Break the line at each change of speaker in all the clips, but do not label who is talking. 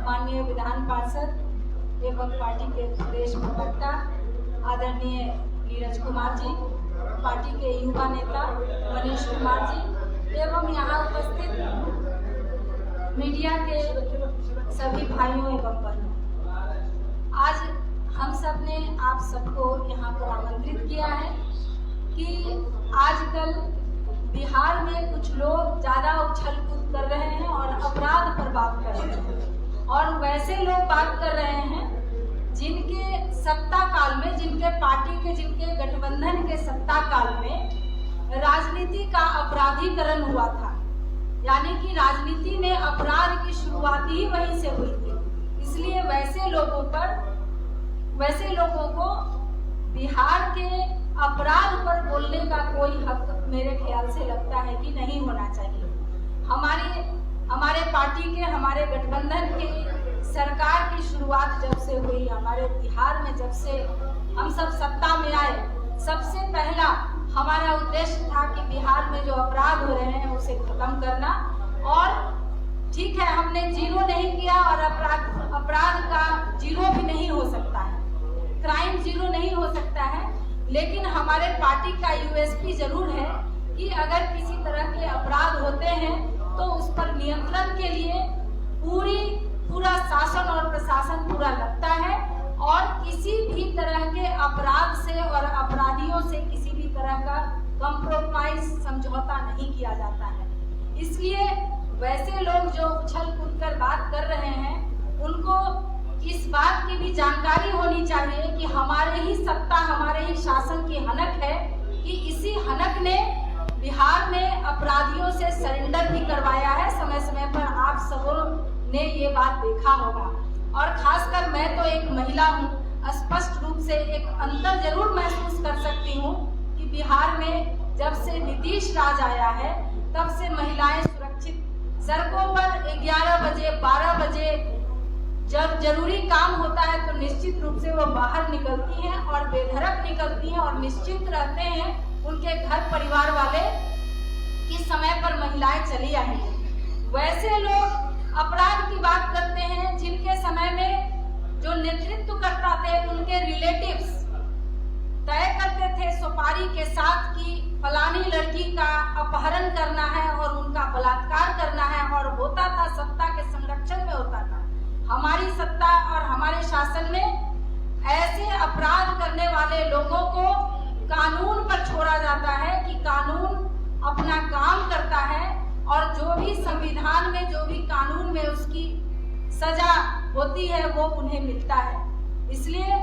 माननीय विधान पार्षद एवं पार्टी के प्रदेश प्रवक्ता आदरणीय नीरज कुमार जी, पार्टी के युवा नेता मनीष कुमार जी एवं यहाँ उपस्थित मीडिया के सभी भाइयों एवं बहनों, आज हम सब ने आप सबको यहाँ पर आमंत्रित किया है कि आजकल बिहार में कुछ लोग ज़्यादा उछल कूद कर रहे हैं और अपराध पर बात कर रहे हैं, और वैसे लोग बात कर रहे हैं जिनके सत्ता काल में, जिनके पार्टी के, जिनके गठबंधन के सत्ता काल में राजनीति का अपराधीकरण हुआ था। यानी कि राजनीति में अपराध की शुरुआत ही वहीं से हुई थी। इसलिए वैसे लोगों को बिहार के अपराध पर बोलने का कोई हक मेरे ख्याल से लगता है कि नहीं होना चाहिए। हमारे पार्टी के, हमारे गठबंधन के सरकार की शुरुआत जब से हुई, हमारे बिहार में जब से हम सब सत्ता में आए, सबसे पहला हमारा उद्देश्य था कि बिहार में जो अपराध हो रहे हैं उसे खत्म करना। और ठीक है, हमने जीरो नहीं किया और अपराध का जीरो भी नहीं हो सकता है, क्राइम जीरो नहीं हो सकता है, लेकिन हमारे पार्टी का यूएसपी जरूर है कि अगर किसी तरह के अपराध होते हैं तो उस पर नियंत्रण के लिए पूरा शासन और प्रशासन पूरा लगता है, और किसी भी तरह के अपराध से और अपराधियों से किसी भी तरह का कॉम्प्रोमाइज, समझौता नहीं किया जाता है। इसलिए वैसे लोग जो उछल कूद कर बात कर रहे हैं, उनको इस बात की भी जानकारी होनी चाहिए कि हमारे ही सत्ता, हमारे ही शासन की हनक है कि इसी हनक ने बिहार में अपराधियों से सरेंडर भी करवाया है। समय समय पर आप सबों ने ये बात देखा होगा, और खासकर मैं तो एक महिला हूँ, स्पष्ट रूप से एक अंतर जरूर महसूस कर सकती हूँ कि बिहार में जब से नीतीश राज आया है तब से महिलाएं सुरक्षित सड़कों पर 11 बजे 12 बजे जब जरूरी काम होता है तो निश्चित रूप से वो बाहर निकलती हैं और बेधड़क निकलती हैं और निश्चिंत रहते हैं उनके घर परिवार वाले कि समय पर महिलाएं चली आएंगी। वैसे लोग अपराध की बात करते हैं जिनके समय में जो नेतृत्व करता थे उनके रिलेटिव्स तय करते थे सुपारी के साथ कि फलानी लड़की का अपहरण करना है और उनका बलात्कार करना है, और होता था सत्ता के संरक्षण में होता था। हमारी सत्ता और हमारे शासन में ऐसे अपराध करने वाले लोगों को कानून पर छोड़ा जाता है कि कानून अपना काम करता है, और जो भी संविधान में, जो भी कानून में उसकी सजा होती है वो उन्हें मिलता है। इसलिए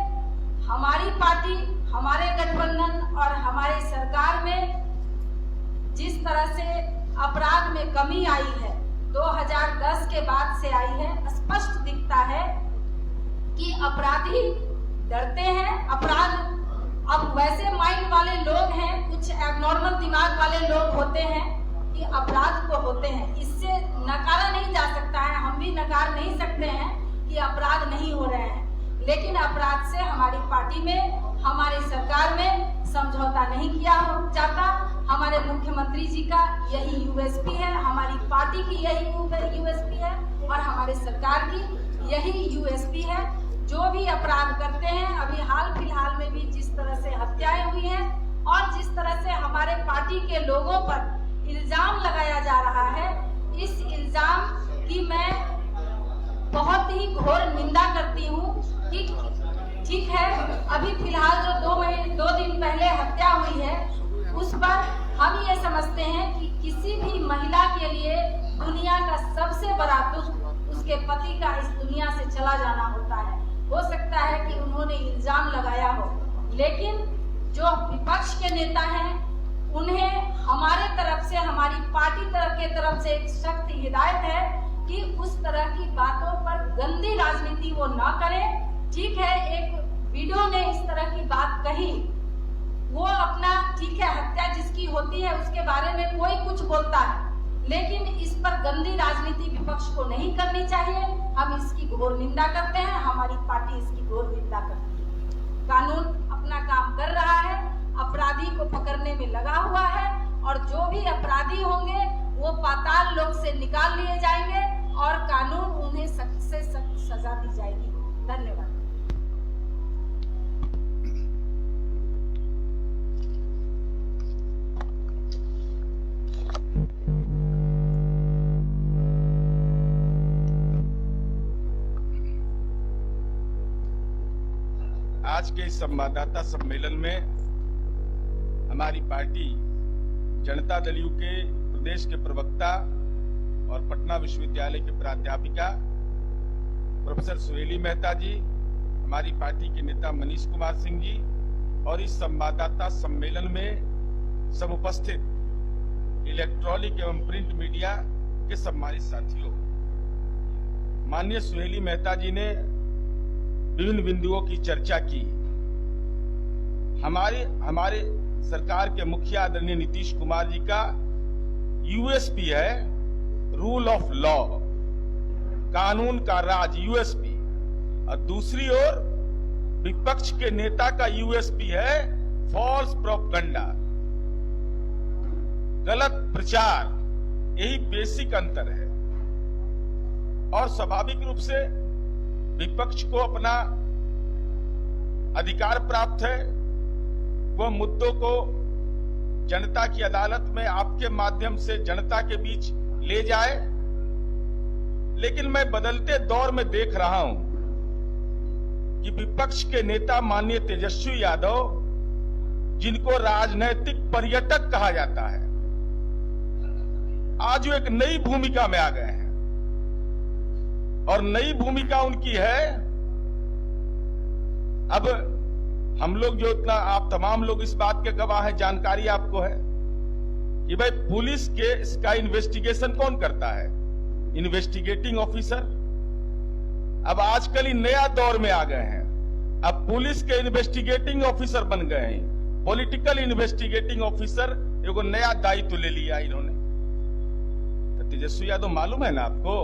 हमारी पार्टी, हमारे गठबंधन और हमारी सरकार में जिस तरह से अपराध में कमी आई है, 2010 के बाद से आई है, स्पष्ट दिखता है कि अपराधी डरते हैं। अपराध अब वैसे माइंड वाले लोग हैं, कुछ एबनॉर्मल दिमाग वाले लोग होते हैं कि अपराध को होते हैं, इससे नकारा नहीं जा सकता है, हम भी नकार नहीं सकते हैं कि अपराध नहीं हो रहे हैं, लेकिन अपराध से हमारी पार्टी में, हमारी सरकार में समझौता नहीं किया जाता। हमारे मुख्यमंत्री जी का यही यूएसपी है, हमारी पार्टी की यही यूएसपी है, और हमारे सरकार की यही यूएसपी है। जो भी अपराध करते हैं, अभी हाल फिलहाल में भी जिस तरह से हत्याएं हुई हैं और जिस तरह से हमारे पार्टी के लोगों पर इल्जाम लगाया जा रहा है, इस इल्जाम की मैं बहुत ही घोर निंदा करती हूँ कि ठीक है, अभी फिलहाल जो 2 दिन पहले हत्या हुई है उस पर हम ये समझते हैं कि किसी भी महिला के लिए दुनिया का सबसे बड़ा दुख उसके पति का इस दुनिया से चला जाना होता है। हो सकता है कि उन्होंने इल्जाम लगाया हो, लेकिन जो विपक्ष के नेता हैं उन्हें हमारे तरफ से, हमारी पार्टी के तरफ से एक सख्त हिदायत है कि उस तरह की बातों पर गंदी राजनीति वो न करें। ठीक है, एक वीडियो ने इस तरह की बात कही, वो अपना, ठीक है, हत्या जिसकी होती है उसके बारे में कोई कुछ बोलता है, लेकिन इस पर गंदी राजनीति विपक्ष को नहीं करनी चाहिए। हम इसकी घोर निंदा करते हैं, हमारी पार्टी इसकी घोर निंदा करती है। कानून अपना काम कर रहा है, अपराधी को पकड़ने में लगा हुआ है, और जो भी अपराधी होंगे वो पाताल लोक से निकाल लिए जाएंगे और कानून उन्हें सख्त से सख्त सजा दी जाएगी। धन्यवाद।
आज के इस संवाददाता सम्मेलन में हमारी पार्टी जनता दल यू के प्रदेश के प्रवक्ता और पटना विश्वविद्यालय के प्राध्यापिका प्रोफेसर सुहेली मेहता जी, हमारी पार्टी के नेता मनीष कुमार सिंह जी और इस संवाददाता सम्मेलन में सब उपस्थित इलेक्ट्रॉनिक एवं प्रिंट मीडिया के सम्मानित साथियों, माननीय सुहेली मेहता जी ने विभिन्न बिंदुओं की चर्चा की। हमारे सरकार के मुखिया आदरणीय नीतीश कुमार जी का यूएसपी है रूल ऑफ लॉ, कानून का राज, यूएसपी। और दूसरी ओर विपक्ष के नेता का यूएसपी है फॉल्स प्रोपगंडा, गलत प्रचार। यही बेसिक अंतर है। और स्वाभाविक रूप से विपक्ष को अपना अधिकार प्राप्त है, वह मुद्दों को जनता की अदालत में आपके माध्यम से जनता के बीच ले जाए। लेकिन मैं बदलते दौर में देख रहा हूं कि विपक्ष के नेता माननीय तेजस्वी यादव, जिनको राजनैतिक पर्यटक कहा जाता है, आज वो एक नई भूमिका में आ गए हैं। और नई भूमिका उनकी है, अब हम लोग जो इतना, आप तमाम लोग इस बात के गवाह हैं, जानकारी आपको है कि भाई पुलिस के इसका इन्वेस्टिगेशन कौन करता है? Investigating officer. अब आजकल ही नया दौर में आ गए हैं, अब पुलिस के इन्वेस्टिगेटिंग ऑफिसर बन गए हैं। पॉलिटिकल इन्वेस्टिगेटिंग ऑफिसर एगो नया दायित्व ले लिया इन्होंने। तो तेजस्वी यादव मालूम है ना आपको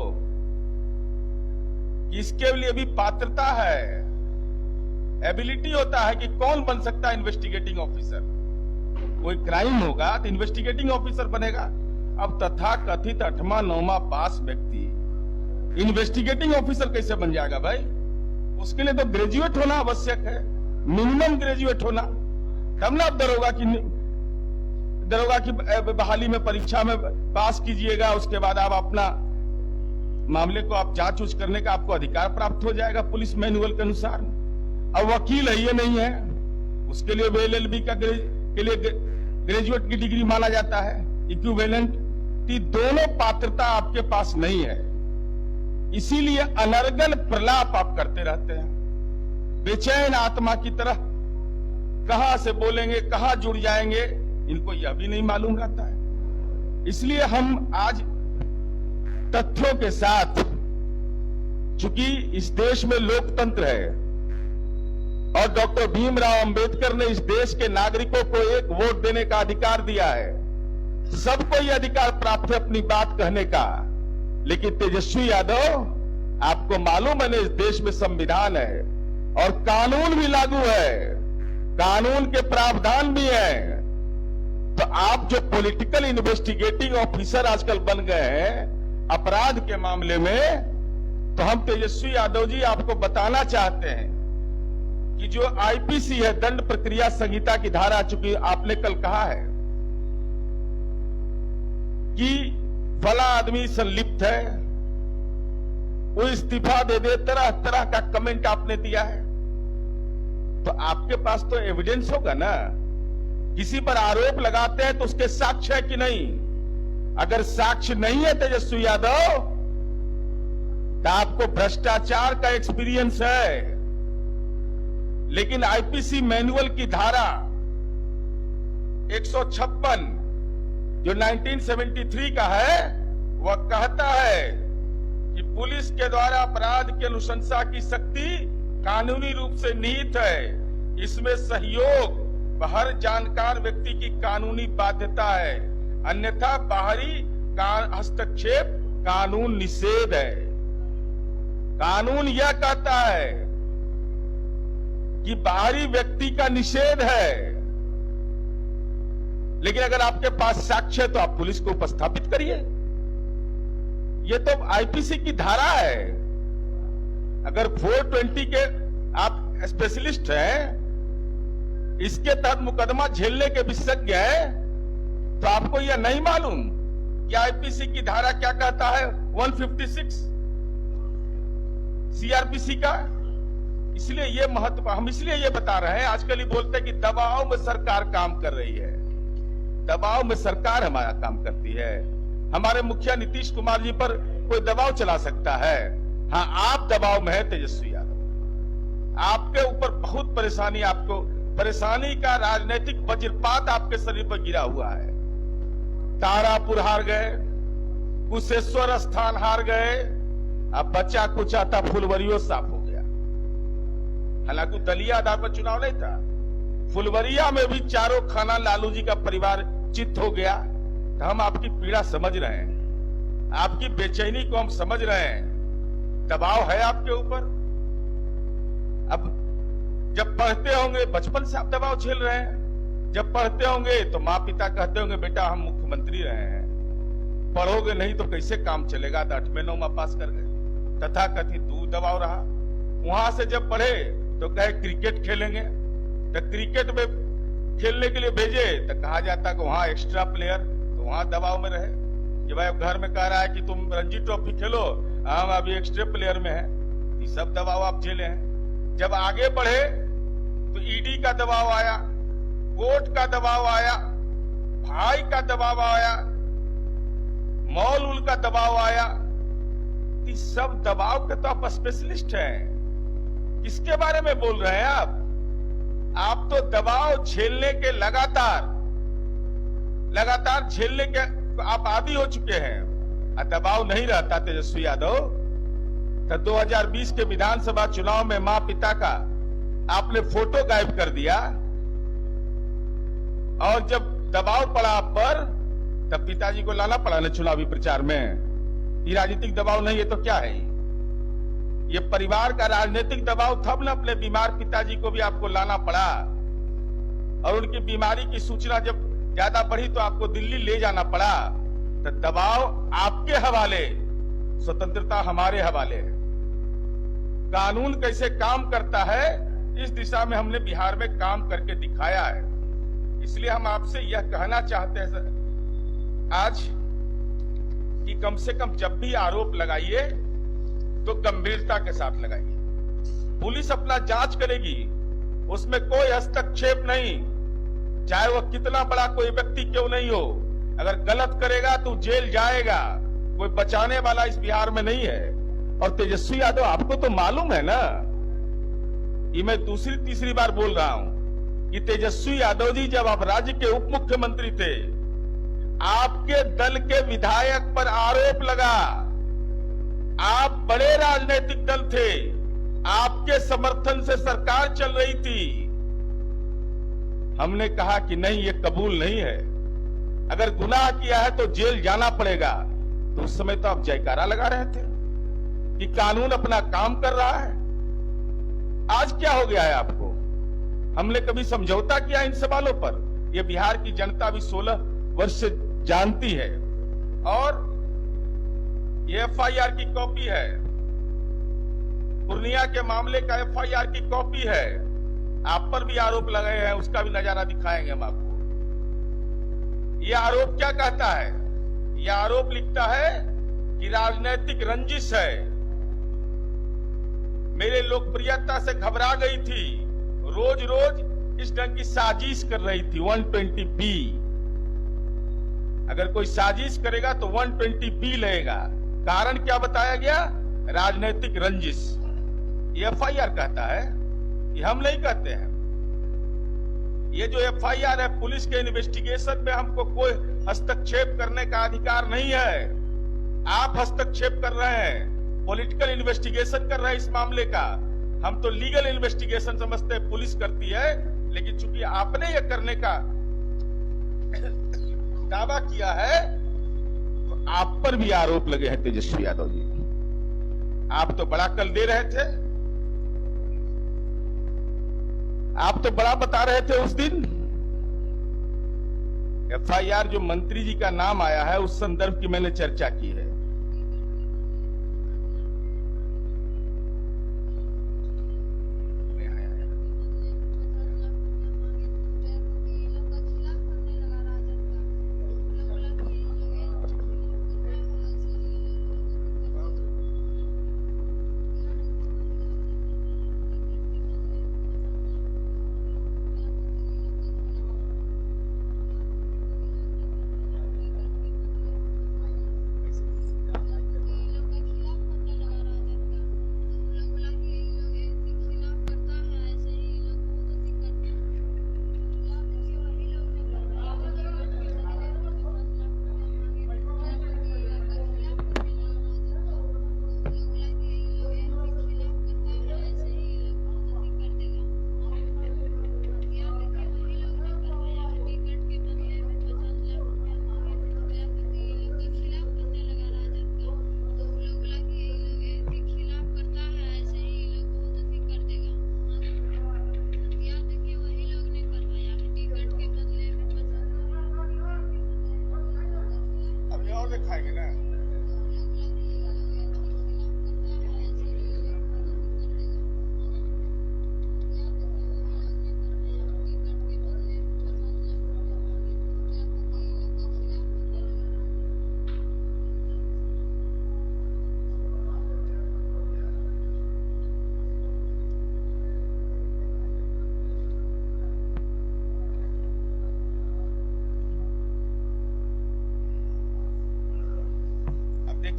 कि इसके लिए भी पात्रता है, एबिलिटी होता है कि कौन बन सकता है इन्वेस्टिगेटिंग ऑफिसर। कोई क्राइम होगा तो इन्वेस्टिगेटिंग ऑफिसर बनेगा। अब तथा कथित 8वां 9वां पास व्यक्ति इन्वेस्टिगेटिंग ऑफिसर कैसे बन जाएगा भाई? उसके लिए तो ग्रेजुएट होना आवश्यक है, मिनिमम ग्रेजुएट होना, तब ना आप दरोगा की बहाली में परीक्षा में पास कीजिएगा, उसके बाद आप अपना मामले को आप जांच उच करने का आपको अधिकार प्राप्त हो जाएगा पुलिस मैनुअल के अनुसार। अब वकील है, ये नहीं है, उसके लिए एलएलबी के लिए ग्रेजुएट की डिग्री माना जाता है, इक्विवेलेंट। दोनों पात्रता आपके पास नहीं है, इसीलिए अनर्गल प्रलाप आप करते रहते हैं, बेचैन आत्मा की तरह। कहां से बोलेंगे, कहां जुड़ जाएंगे, इनको यह भी नहीं मालूम रहता है। इसलिए हम आज तथ्यों के साथ, चूंकि इस देश में लोकतंत्र है और डॉक्टर भीमराव अंबेडकर ने इस देश के नागरिकों को एक वोट देने का अधिकार दिया है, सबको यह अधिकार प्राप्त है अपनी बात कहने का। लेकिन तेजस्वी यादव, आपको मालूम है ना, इस देश में संविधान है और कानून भी लागू है, कानून के प्रावधान भी हैं। तो आप जो पॉलिटिकल इन्वेस्टिगेटिंग ऑफिसर आजकल बन गए हैं अपराध के मामले में, तो हम तेजस्वी यादव जी आपको बताना चाहते हैं कि जो आईपीसी है, दंड प्रक्रिया संहिता की धारा, चूंकि आपने कल कहा है कि फला आदमी संलिप्त है, वो इस्तीफा दे दे, तरह तरह का कमेंट आपने दिया है, तो आपके पास तो एविडेंस होगा ना। किसी पर आरोप लगाते हैं तो उसके साक्ष्य है कि नहीं? अगर साक्ष्य नहीं है तेजस्वी यादव, तो आपको भ्रष्टाचार का एक्सपीरियंस है। लेकिन आईपीसी मैनुअल की धारा 156 जो 1973 का है, वह कहता है कि पुलिस के द्वारा अपराध की अनुशंसा की शक्ति कानूनी रूप से निहित है। इसमें सहयोग हर जानकार व्यक्ति की कानूनी बाध्यता है, अन्यथा बाहरी हस्तक्षेप कानून निषेध है। कानून यह कहता है कि बाहरी व्यक्ति का निषेध है, लेकिन अगर आपके पास साक्ष्य है तो आप पुलिस को उपस्थापित करिए। यह तो आईपीसी की धारा है। अगर 420 के आप स्पेशलिस्ट हैं, इसके तहत मुकदमा झेलने के विशेषज्ञ हैं, तो आपको यह नहीं मालूम कि आईपीसी की धारा क्या कहता है 156 सीआरपीसी का। इसलिए ये महत्व, हम इसलिए ये बता रहे हैं। आजकल ही बोलते हैं कि दबाव में सरकार काम कर रही है। दबाव में सरकार हमारा काम करती है। हमारे मुखिया नीतीश कुमार जी पर कोई दबाव चला सकता है? हाँ, आप दबाव में है तेजस्वी यादव। आपके ऊपर बहुत परेशानी, आपको परेशानी का राजनीतिक वज्रपात आपके शरीर पर गिरा हुआ है। तारापुर हार गए, कुशेश्वर स्थान हार गए, अब बचा कुचा था फुलवरियो साफ हो गया। हालांकि दलीय आधार पर चुनाव नहीं था। फुलवरिया में भी चारों खाना लालू जी का परिवार चित हो गया। तो हम आपकी पीड़ा समझ रहे हैं, आपकी बेचैनी को हम समझ रहे हैं। दबाव है आपके ऊपर। अब जब पढ़ते होंगे, बचपन से आप दबाव झेल रहे हैं। जब पढ़ते होंगे तो माँ पिता कहते होंगे बेटा हम मुख्यमंत्री रहे हैं, पढ़ोगे नहीं तो कैसे काम चलेगा। तो 8वें 9वां पास कर गए, तथा कथित दूर दबाव रहा। वहां से जब पढ़े तो कहे क्रिकेट खेलेंगे, तो क्रिकेट में खेलने के लिए भेजे तो कहा जाता कि वहां एक्स्ट्रा प्लेयर, तो वहां दबाव में रहे कि भाई घर में कह रहा है कि तुम रणजी ट्रॉफी खेलो, हम अभी एक्स्ट्रा प्लेयर में हैं। ये सब दबाव आप झेले हैं। जब आगे बढ़े तो ईडी का दबाव आया, कोर्ट का दबाव आया, भाई का दबाव आया, मॉल उल का दबाव आया। ये सब दबाव के तो आप स्पेशलिस्ट हैं। किसके बारे में बोल रहे हैं आप? आप तो दबाव झेलने के लगातार झेलने के आप आदी हो चुके हैं। दबाव नहीं रहता तेजस्वी यादव तो 2020 के विधानसभा चुनाव में मां पिता का आपने फोटो गायब कर दिया, और जब दबाव पड़ा आप पर तब पिताजी को लाना पड़ा ना चुनावी प्रचार में। ये राजनीतिक दबाव नहीं है तो क्या है? ये परिवार का राजनीतिक दबाव था ना। अपने बीमार पिताजी को भी आपको लाना पड़ा, और उनकी बीमारी की सूचना जब ज्यादा बढ़ी तो आपको दिल्ली ले जाना पड़ा। तो दबाव आपके हवाले, स्वतंत्रता हमारे हवाले है। कानून कैसे काम करता है इस दिशा में हमने बिहार में काम करके दिखाया है। इसलिए हम आपसे यह कहना चाहते हैं आज कि कम से कम जब भी आरोप लगाइए तो गंभीरता के साथ लगाइए। पुलिस अपना जांच करेगी, उसमें कोई हस्तक्षेप नहीं, चाहे वह कितना बड़ा कोई व्यक्ति क्यों नहीं हो। अगर गलत करेगा तो जेल जाएगा, कोई बचाने वाला इस बिहार में नहीं है। और तेजस्वी यादव आपको तो मालूम है ना, ये मैं दूसरी तीसरी बार बोल रहा हूं कि तेजस्वी यादव जी जब आप राज्य के उप मुख्यमंत्री थे, आपके दल के विधायक पर आरोप लगा। आप बड़े राजनीतिक दल थे, आपके समर्थन से सरकार चल रही थी। हमने कहा कि नहीं, ये कबूल नहीं है, अगर गुनाह किया है तो जेल जाना पड़ेगा। तो उस समय तो आप जयकारा लगा रहे थे कि कानून अपना काम कर रहा है। आज क्या हो गया है आपको? हमने कभी समझौता किया इन सवालों पर? यह बिहार की जनता भी 16 वर्ष से जानती है। और ये एफआईआर की कॉपी है, पूर्णिया के मामले का एफआईआर की कॉपी है। आप पर भी आरोप लगाए हैं, उसका भी नजारा दिखाएंगे हम आपको। यह आरोप क्या कहता है? यह आरोप लिखता है कि राजनीतिक रंजिश है, मेरे लोकप्रियता से घबरा गई थी, रोज रोज इस ढंग की साजिश कर रही थी। 120B, अगर कोई साजिश करेगा तो 120B लगेगा। कारण क्या बताया गया? राजनीतिक रंजिश। ये एफआईआर कहता है, ये हम नहीं कहते हैं। ये जो एफआईआर है, पुलिस के इन्वेस्टिगेशन में हमको कोई हस्तक्षेप करने का अधिकार नहीं है। आप हस्तक्षेप कर रहे हैं, पॉलिटिकल इन्वेस्टिगेशन कर रहे हैं इस मामले का। हम तो लीगल इन्वेस्टिगेशन समझते हैं, पुलिस करती है। लेकिन चूंकि आपने ये करने का दावा किया है तो आप पर भी आरोप लगे हैं तेजस्वी यादव जी। आप तो बड़ा कल दे रहे थे, आप तो बड़ा बता रहे थे उस दिन। एफआईआर जो मंत्री जी का नाम आया है उस संदर्भ की मैंने चर्चा की है।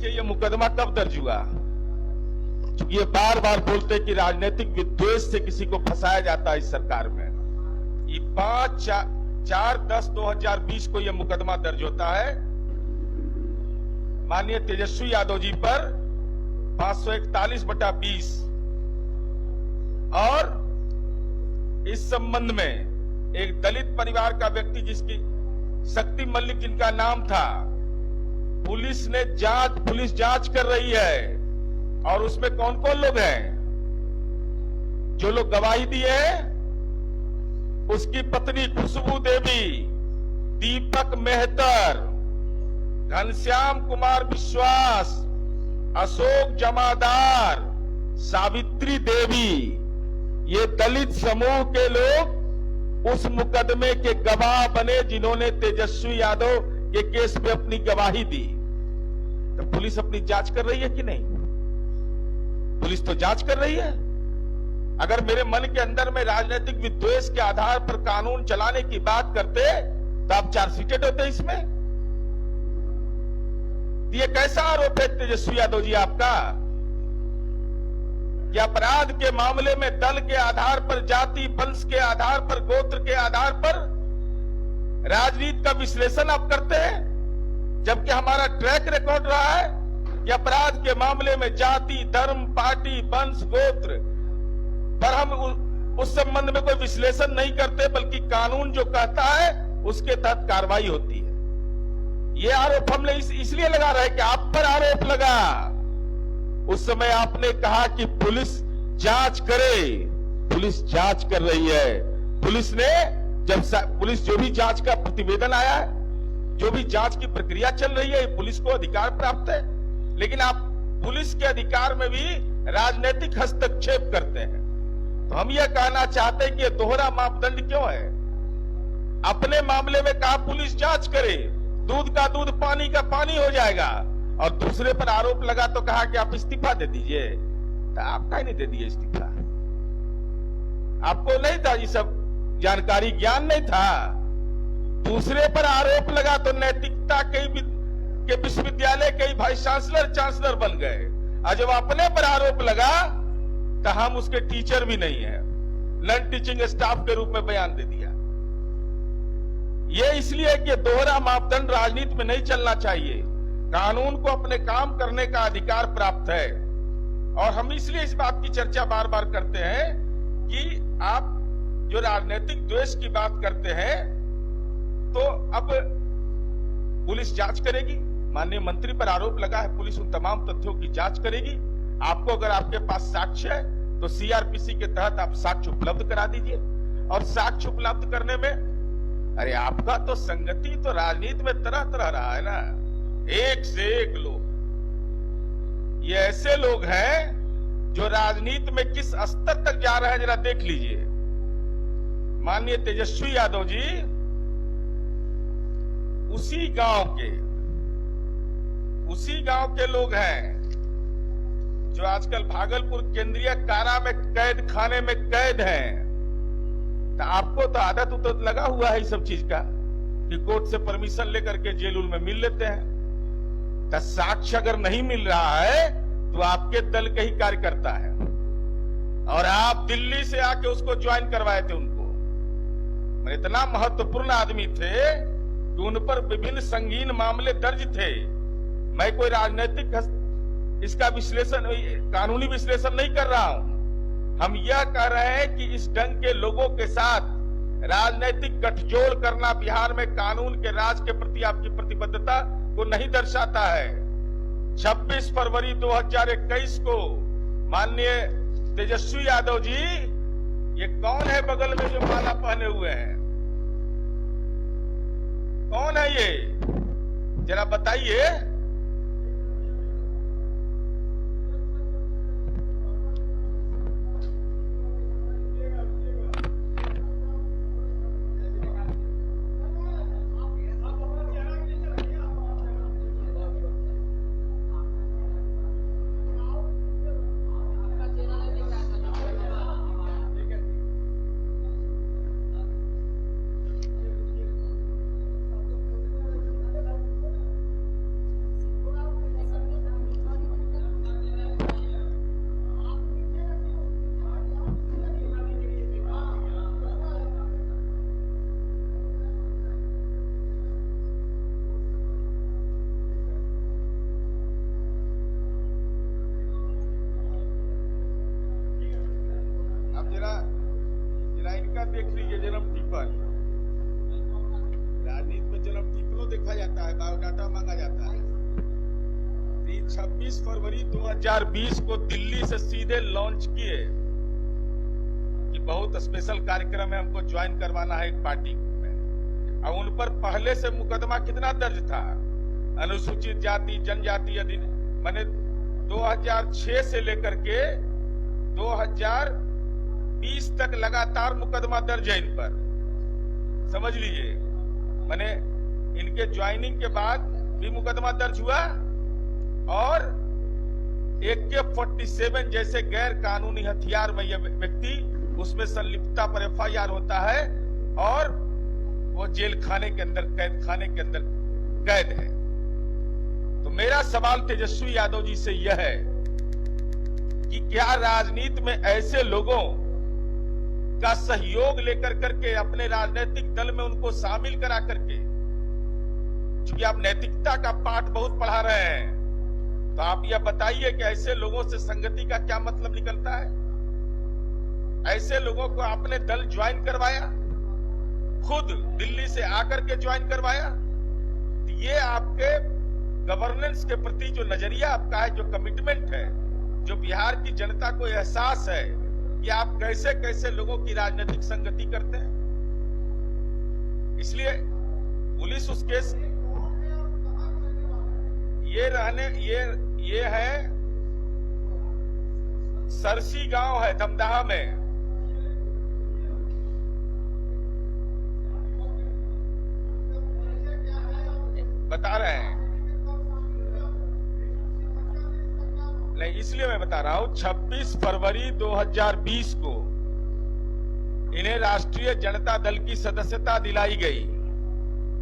देखिए ये मुकदमा कब दर्ज हुआ, क्योंकि ये बार बार बोलते कि राजनीतिक विद्वेष से किसी को फंसाया जाता है इस सरकार में। ये 5/4/10/2020 को यह मुकदमा दर्ज होता है माननीय तेजस्वी यादव जी पर 541/20 और इस संबंध में एक दलित परिवार का व्यक्ति जिसकी शक्ति मल्लिक जिनका नाम था, पुलिस जांच कर रही है। और उसमें कौन कौन लोग हैं जो लोग गवाही दिए हैं? उसकी पत्नी खुशबू देवी, दीपक मेहतर, घनश्याम कुमार विश्वास, अशोक जमादार, सावित्री देवी, ये दलित समूह के लोग उस मुकदमे के गवाह बने जिन्होंने तेजस्वी यादव के केस में अपनी गवाही दी। तो पुलिस अपनी जांच कर रही है कि नहीं? पुलिस तो जांच कर रही है। अगर मेरे मन के अंदर में राजनीतिक विद्वेष के आधार पर कानून चलाने की बात करते तो आप चार्जशीटेड होते इसमें। ये कैसा आरोप है तेजस्वी यादव जी आपका कि अपराध के मामले में दल के आधार पर, जाति वंश के आधार पर, गोत्र के आधार पर राजनीति का विश्लेषण आप करते हैं, जबकि हमारा ट्रैक रिकॉर्ड रहा है कि अपराध के मामले में जाति, धर्म, पार्टी, वंश, गोत्र पर हम उस संबंध में कोई विश्लेषण नहीं करते, बल्कि कानून जो कहता है उसके तहत कार्रवाई होती है। ये आरोप हमने इसलिए लगा रहे कि आप पर आरोप लगा। उस समय आपने कहा कि पुलिस जांच करे, पुलिस जांच कर रही है। पुलिस ने पुलिस जो भी जांच का प्रतिवेदन आया है, जो भी जांच की प्रक्रिया चल रही है, पुलिस को अधिकार प्राप्त है, लेकिन आप पुलिस के अधिकार में भी राजनीतिक हस्तक्षेप करते हैं। तो हम यह कहना चाहते हैं कि यह दोहरा मापदंड क्यों है? अपने मामले में कहा पुलिस जांच करे, दूध का दूध, पानी का पानी हो जाएगा, और दूसरे पर आरोप लगा तो कहा कि आप इस्तीफा दे दीजिए। तो आप काहे नहीं दे दिए इस्तीफा? आपको नहीं था ये सब जानकारी, ज्ञान नहीं था? दूसरे पर आरोप लगा तो नैतिकता के विश्वविद्यालय के वाइस चांसलर बन गए, और जब अपने पर आरोप लगा तो हम उसके टीचर भी नहीं है, नॉन टीचिंग स्टाफ के रूप में बयान दे दिया। ये इसलिए कि दोहरा मापदंड राजनीति में नहीं चलना चाहिए। कानून को अपने काम करने का अधिकार प्राप्त है, और हम इसलिए इस बात की चर्चा बार बार करते हैं कि आप जो राजनीतिक द्वेष की बात करते हैं, तो अब पुलिस जांच करेगी। माननीय मंत्री पर आरोप लगा है, पुलिस उन तमाम तथ्यों की जांच करेगी। आपको अगर आपके पास साक्ष्य है तो सीआरपीसी के तहत आप साक्ष्य उपलब्ध करा दीजिए। और साक्ष्य उपलब्ध करने में, अरे आपका तो संगति तो राजनीति में तरह तरह रहा है ना, एक से एक लोग। ये ऐसे लोग हैं जो राजनीति में किस स्तर तक जा रहे हैं, जरा देख लीजिए। माननीय तेजस्वी यादव जी उसी गांव के लोग हैं जो आजकल भागलपुर केंद्रीय कारा में कैद खाने में कैद हैं। तो आपको तो आदत तो लगा हुआ है इस सब चीज का कि कोर्ट से परमिशन लेकर के जेल में मिल लेते हैं। तो साक्ष्य अगर नहीं मिल रहा है तो आपके दल के ही कार्यकर्ता है, और आप दिल्ली से आके उसको ज्वाइन करवाए थे उनको। इतना महत्वपूर्ण आदमी थे कि उन पर विभिन्न संगीन मामले दर्ज थे। मैं कोई राजनीतिक इसका विश्लेषण, कानूनी विश्लेषण नहीं कर रहा हूं। हम यह कह रहे हैं कि इस ढंग के लोगों के साथ राजनीतिक गठजोड़ करना बिहार में कानून के राज के प्रति आपकी प्रतिबद्धता को नहीं दर्शाता है। 26 फरवरी 2021 को माननीय तेजस्वी यादव जी, ये कौन है बगल में जो माला पहने हुए हैं? कौन है ये, जरा बताइए। देख लीजिए, जन्म टिप्पण। राजनीति में जन्म टिप्पणों देखा जाता है, बायोडाटा मांगा जाता है। 26 फरवरी 2020 को दिल्ली से सीधे लॉन्च किए कि बहुत स्पेशल कार्यक्रम है, हमको ज्वाइन करवाना है एक पार्टी में। और उन पर पहले से मुकदमा कितना दर्ज था? अनुसूचित जाति जनजाति अधिनियम, माने 2006 से लेकर के 2020 तक लगातार मुकदमा दर्ज है इन पर, समझ लीजिए। माने इनके ज्वाइनिंग के बाद भी मुकदमा दर्ज हुआ और AK-47 जैसे गैर कानूनी हथियार में यह व्यक्ति, उसमें संलिप्तता पर FIR होता है और वो जेल खाने के अंदर, कैद खाने के अंदर कैद है। तो मेरा सवाल तेजस्वी यादव जी से यह है कि क्या राजनीति में ऐसे लोगों का सहयोग लेकर करके अपने राजनीतिक दल में उनको शामिल करा करके, क्योंकि आप नैतिकता का पाठ बहुत पढ़ा रहे हैं, तो आप यह बताइए कि ऐसे लोगों से संगति का क्या मतलब निकलता है? ऐसे लोगों को आपने दल ज्वाइन करवाया, खुद दिल्ली से आकर के ज्वाइन करवाया। तो ये आपके गवर्नेंस के प्रति जो नजरिया आपका है, जो कमिटमेंट है, जो बिहार की जनता को एहसास है कि आप कैसे कैसे लोगों की राजनीतिक संगति करते हैं। इसलिए पुलिस उस केस, ये है सरसी गांव है धमदाहा में। बता रहे हैं, नहीं इसलिए मैं बता रहा हूं, 26 फरवरी 2020 को इन्हें राष्ट्रीय जनता दल की सदस्यता दिलाई गई।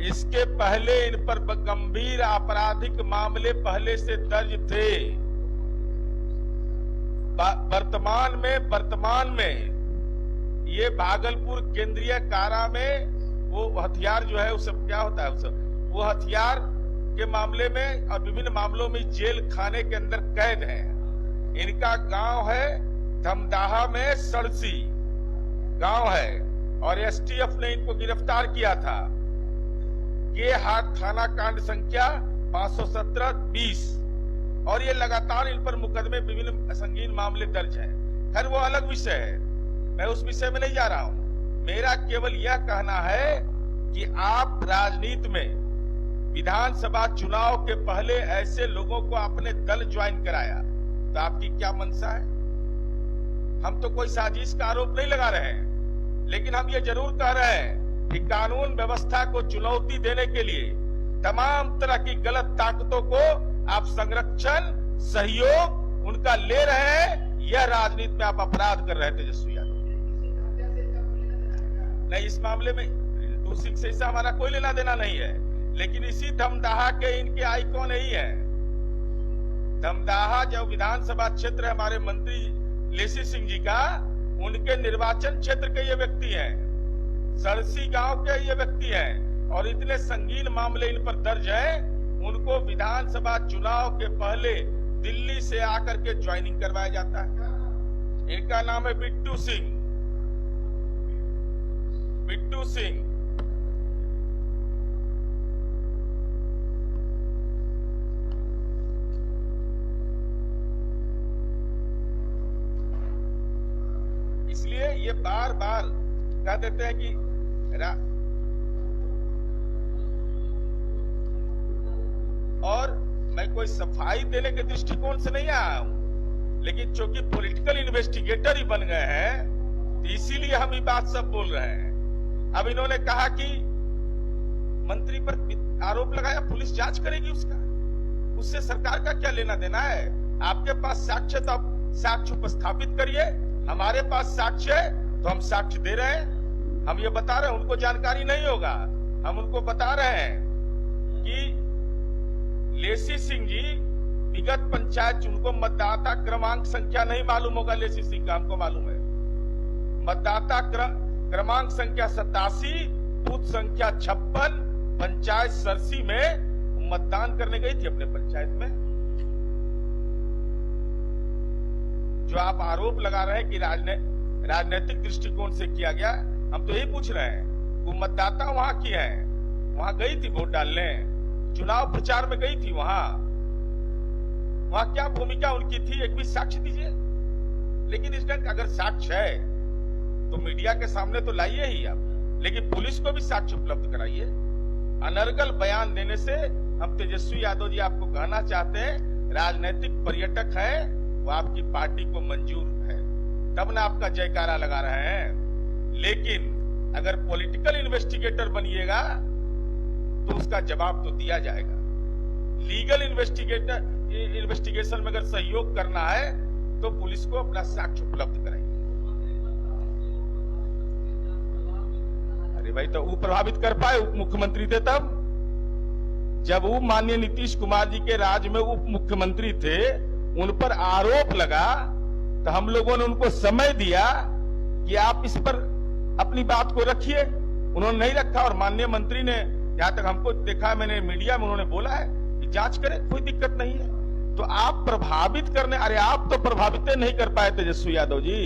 इसके पहले इन पर गंभीर आपराधिक मामले पहले से दर्ज थे। वर्तमान में ये भागलपुर केंद्रीय कारा में वो हथियार जो है, उस सब क्या होता है, उस सब वो हथियार के मामले में और विभिन्न मामलों में जेल खाने के अंदर कैद है। इनका गांव है धमदाहा में, सड़सी गांव है, और एसटीएफ ने इनको गिरफ्तार किया था। ये हाथ थाना कांड संख्या 517-20, और ये लगातार इन पर मुकदमे, विभिन्न संगीन मामले दर्ज हैं। खैर वो अलग विषय है, मैं उस विषय में नहीं जा रहा हूं। मेरा केवल यह कहना है कि आप राजनीति में विधानसभा चुनाव के पहले ऐसे लोगों को अपने दल ज्वाइन कराया, तो आपकी क्या मंशा है? हम तो कोई साजिश का आरोप नहीं लगा रहे हैं, लेकिन हम ये जरूर कह रहे हैं कि कानून व्यवस्था को चुनौती देने के लिए तमाम तरह की गलत ताकतों को आप संरक्षण, सहयोग उनका ले रहे हैं। यह राजनीति में आप अपराध कर रहे हैं तेजस्वी यादव। नहीं, इस मामले में रिंटू सिंह से इससे हमारा कोई लेना देना नहीं है, लेकिन इसी धमदाहा के इनके आइकॉन ही है। धमदाहा जो विधानसभा क्षेत्र है हमारे मंत्री लेसी सिंह जी का, उनके निर्वाचन क्षेत्र के ये व्यक्ति हैं, सरसी गांव के ये व्यक्ति हैं, और इतने संगीन मामले इन पर दर्ज हैं। उनको विधानसभा चुनाव के पहले दिल्ली से आकर के ज्वाइनिंग करवाया जाता है। इनका नाम है बिट्टू सिंह। बिट्टू सिंह इसलिए ये बार बार कह देते हैं कि और मैं कोई सफाई देने के दृष्टिकोण से नहीं आया हूं, लेकिन चूंकि पॉलिटिकल इन्वेस्टिगेटर ही बन गए हैं, तो इसीलिए हम ये बात सब बोल रहे हैं। अब इन्होंने कहा कि मंत्री पर आरोप लगाया, पुलिस जांच करेगी उसका, उससे सरकार का क्या लेना देना है? आपके पास साक्ष्य, तो आप साक्ष्य उपस्थापित करिए। हमारे पास साक्ष्य है तो हम साक्ष्य दे रहे हैं। हम ये बता रहे हैं, उनको जानकारी नहीं होगा, हम उनको बता रहे हैं कि लेसी सिंह जी विगत पंचायत, उनको मतदाता क्रमांक संख्या नहीं मालूम होगा। लेसी सिंह का हमको मालूम है, मतदाता क्रमांक संख्या 87, बूथ संख्या 56, पंचायत सरसी में मतदान करने गई थी अपने पंचायत में। जो आप आरोप लगा रहे हैं कि राजनीतिक दृष्टिकोण से किया गया, हम तो यही पूछ रहे हैं। वो मतदाता वहां की है, वहां गई थी वोट डालने, चुनाव प्रचार में गई थी, वहां क्या भूमिका उनकी थी, एक भी साक्ष्य दीजिए। लेकिन इस ढंग अगर साक्ष्य है तो मीडिया के सामने तो लाइए ही आप, लेकिन पुलिस को भी साक्ष्य उपलब्ध कराइए। अनर्गल बयान देने से हम तेजस्वी यादव जी आपको कहना चाहते हैं, राजनीतिक पर्यटक है, वो आपकी पार्टी को मंजूर है, तब ना आपका जयकारा लगा रहे हैं। लेकिन अगर पॉलिटिकल इन्वेस्टिगेटर बनिएगा तो उसका जवाब तो दिया जाएगा। लीगल इन्वेस्टिगेशन में अगर सहयोग करना है तो पुलिस को अपना साक्ष्य उपलब्ध कराइए। अरे भाई, तो वो प्रभावित कर पाए, उप मुख्यमंत्री थे तब, जब वो माननीय नीतीश कुमार जी के राज में उप मुख्यमंत्री थे, उन पर आरोप लगा तो हम लोगों ने उनको समय दिया कि आप इस पर अपनी बात को रखिए। उन्होंने नहीं रखा और माननीय मंत्री ने, जहां तक हमको देखा है, मैंने मीडिया में उन्होंने बोला है कि जांच करें, कोई दिक्कत नहीं है। तो आप प्रभावित करने, अरे आप तो प्रभावित नहीं कर पाए तेजस्वी यादव जी।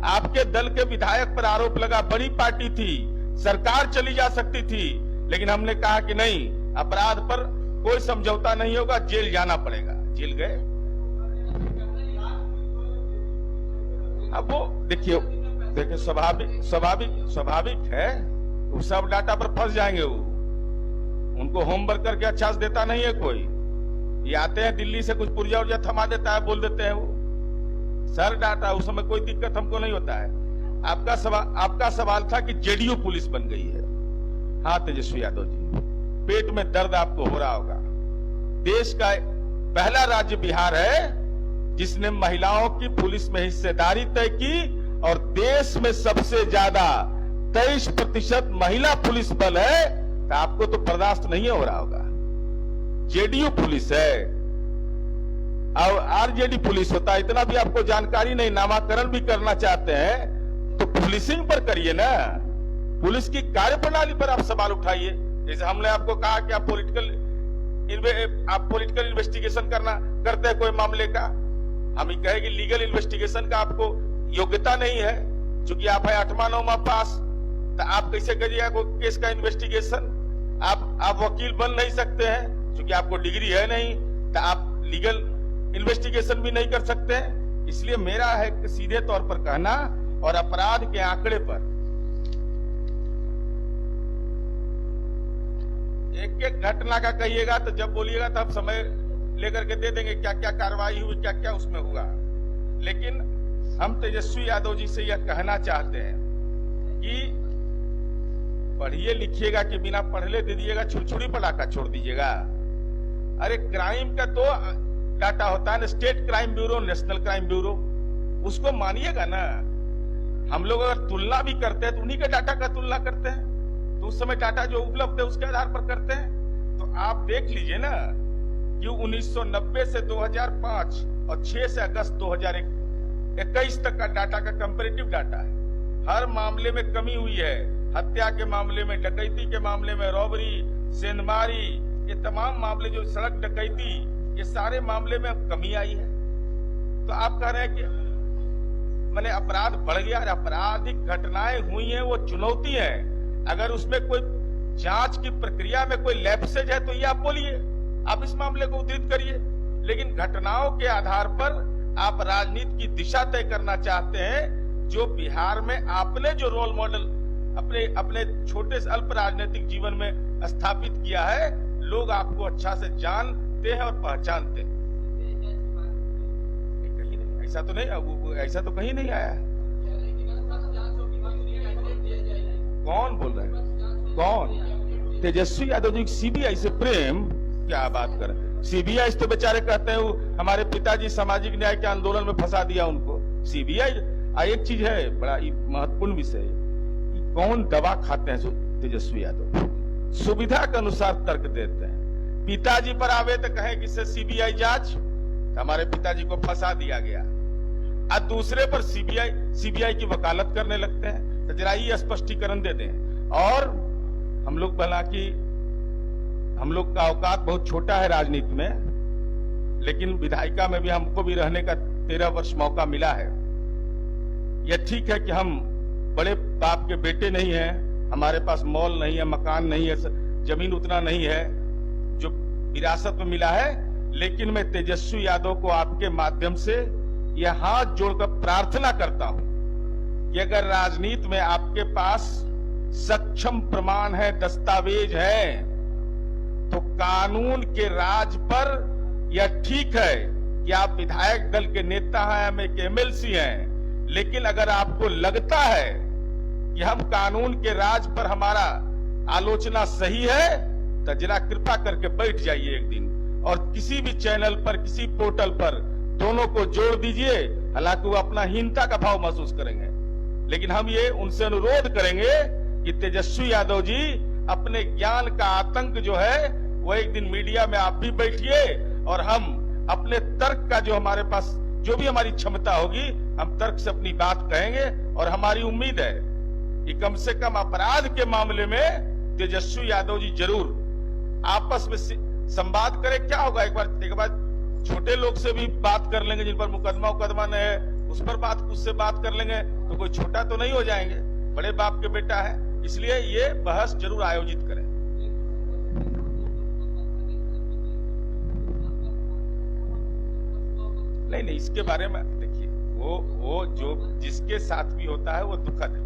आपके दल के विधायक पर आरोप लगा, बड़ी पार्टी थी, सरकार चली जा सकती थी, लेकिन हमने कहा कि नहीं, अपराध पर कोई समझौता नहीं होगा, जेल जाना पड़ेगा। जेल गए। अब वो देखिए स्वाभाविक है, वो सब डाटा पर फंस जाएंगे। वो उनको होमवर्क करके अच्छा से देता नहीं है कोई। ये आते हैं दिल्ली से, कुछ पुर्जा उर्जा थमा देता है, बोल देते हैं वो सर डाटा, उस समय कोई दिक्कत हमको नहीं होता है। आपका सवाल था कि जेडीयू पुलिस बन गई है। हाँ तेजस्वी यादव जी, पेट में दर्द आपको हो रहा होगा। देश का पहला राज्य बिहार है जिसने महिलाओं की पुलिस में हिस्सेदारी तय की, और देश में सबसे ज्यादा 23% महिला पुलिस बल है। तो आपको तो बर्दाश्त नहीं हो रहा होगा। जेडीयू पुलिस है और आरजेडी पुलिस होता है, इतना भी आपको जानकारी नहीं। नामाकरण भी करना चाहते हैं तो पुलिसिंग पर करिए ना, पुलिस की कार्यप्रणाली पर आप सवाल उठाइए। जैसे हमने आपको कहा कि आप पॉलिटिकल इन्वेस्टिगेशन करते हैं कोई मामले का, हम ही कहे कि लीगल इन्वेस्टिगेशन का आपको योग्यता नहीं है, क्योंकि आप है 8वां 9वां पास, तो आप कैसे करिएगा कोई केस का इन्वेस्टिगेशन? आप वकील बन नहीं सकते हैं, क्योंकि आपको डिग्री है नहीं, तो आप लीगल इन्वेस्टिगेशन भी नहीं कर सकते हैं। इसलिए मेरा है कि सीधे तौर पर कहना, और अपराध के आंकड़े पर एक एक घटना का कहिएगा, तो जब बोलिएगा तो हम समय लेकर के दे देंगे क्या क्या कार्रवाई हुई, क्या क्या उसमें हुआ। लेकिन हम तेजस्वी यादव जी से यह कहना चाहते हैं कि पढ़िए लिखिएगा कि बिना पढ़ले दे दिएगा, छुरछुरी पटाखा छोड़ दीजिएगा। अरे क्राइम का तो डाटा होता है ना, state crime bureau, national crime bureau, उसको मानिएगा ना। हम लोग अगर तुलना भी करते हैं तो उन्हीं के डाटा का तुलना करते हैं, तो उस समय डाटा जो उपलब्ध है उसके आधार पर करते हैं। तो आप देख लीजिए ना कि 1990 से 2005 और 6 से अगस्त 2021 तक का डाटा का कंपैरेटिव डाटा है। हर मामले में कमी हुई है, हत्या के मामले में, डकैती के मामले में, रॉबरी, सेंधमारी, ये तमाम मामले जो सड़क डकैती, ये सारे मामले में अब कमी आई है। तो आप कह रहे हैं कि मैंने अपराध बढ़ गया। आपराधिक घटनाएं हुई हैं, वो चुनौती है। अगर उसमें कोई जांच की प्रक्रिया में कोई लैप्सेज है तो ये आप बोलिए, आप इस मामले को उद्धृत करिए। लेकिन घटनाओं के आधार पर आप राजनीति की दिशा तय करना चाहते हैं, जो बिहार में आपने जो रोल मॉडल अपने छोटे से अल्प राजनीतिक जीवन में स्थापित किया है, लोग आपको अच्छा से जानते हैं और पहचानते हैं। कहीं नहीं, ऐसा तो नहीं, ऐसा तो कहीं नहीं आया। कौन बोल रहे हैं? कौन? तेजस्वी यादव जी सीबीआई से प्रेम? क्या बात कर रहे हैं? सीबीआई तो बेचारे कहते हैं हमारे पिताजी सामाजिक न्याय के आंदोलन में फंसा दिया उनको। सीबीआई एक चीज है, बड़ा महत्वपूर्ण विषय, कौन दवा खाते हैं तेजस्वी यादव? सुविधा के अनुसार तर्क देते हैं। पिताजी पर आवे तो कहे कि सीबीआई जांच, हमारे पिताजी को फंसा दिया गया, और दूसरे पर सीबीआई की वकालत करने लगते हैं। तो जरा ये स्पष्टीकरण दे दें। और हम लोग हालांकि हम लोग का औकात बहुत छोटा है राजनीति में, लेकिन विधायिका में भी हमको भी रहने का 13 वर्ष मौका मिला है। यह ठीक है कि हम बड़े बाप के बेटे नहीं हैं, हमारे पास मॉल नहीं है, मकान नहीं है, जमीन उतना नहीं है जो विरासत में मिला है। लेकिन मैं तेजस्वी यादव को आपके माध्यम से यह हाथ जोड़कर प्रार्थना करता हूं कि अगर राजनीति में आपके पास सक्षम प्रमाण है, दस्तावेज है, तो कानून के राज पर यह ठीक है कि आप विधायक दल के नेता हैं, हम एक एमएलसी हैं, लेकिन अगर आपको लगता है कि हम कानून के राज पर हमारा आलोचना सही है, तो जरा कृपा करके बैठ जाइए एक दिन और किसी भी चैनल पर, किसी पोर्टल पर दोनों को जोड़ दीजिए। हालांकि वो अपना हीनता का भाव महसूस करेंगे, लेकिन हम ये उनसे अनुरोध करेंगे कि तेजस्वी यादव जी अपने ज्ञान का आतंक जो है वो एक दिन मीडिया में आप भी बैठिए और हम अपने तर्क का, जो हमारे पास जो भी हमारी क्षमता होगी, हम तर्क से अपनी बात कहेंगे। और हमारी उम्मीद है कि कम से कम अपराध के मामले में तेजस्वी यादव जी जरूर आपस में संवाद करें। क्या होगा, एक बार छोटे लोग से भी बात कर लेंगे, जिन पर मुकदमा नहीं है, उस पर उससे बात कर लेंगे तो कोई छोटा तो नहीं हो जाएंगे, बड़े बाप के बेटा है। इसलिए ये बहस जरूर आयोजित करें। नहीं, इसके बारे में देखिए, वो जो जिसके साथ भी होता है वो दुखद है,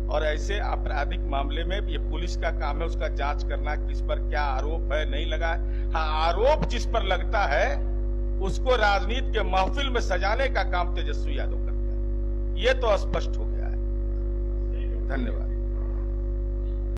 और ऐसे आपराधिक मामले में ये पुलिस का काम है उसका जांच करना, किस पर क्या आरोप है, नहीं लगा है। हाँ, आरोप जिस पर लगता है उसको राजनीति के महफिल में सजाने का काम तेजस्वी यादव करते हैं, ये तो स्पष्ट हो गया है। धन्यवाद।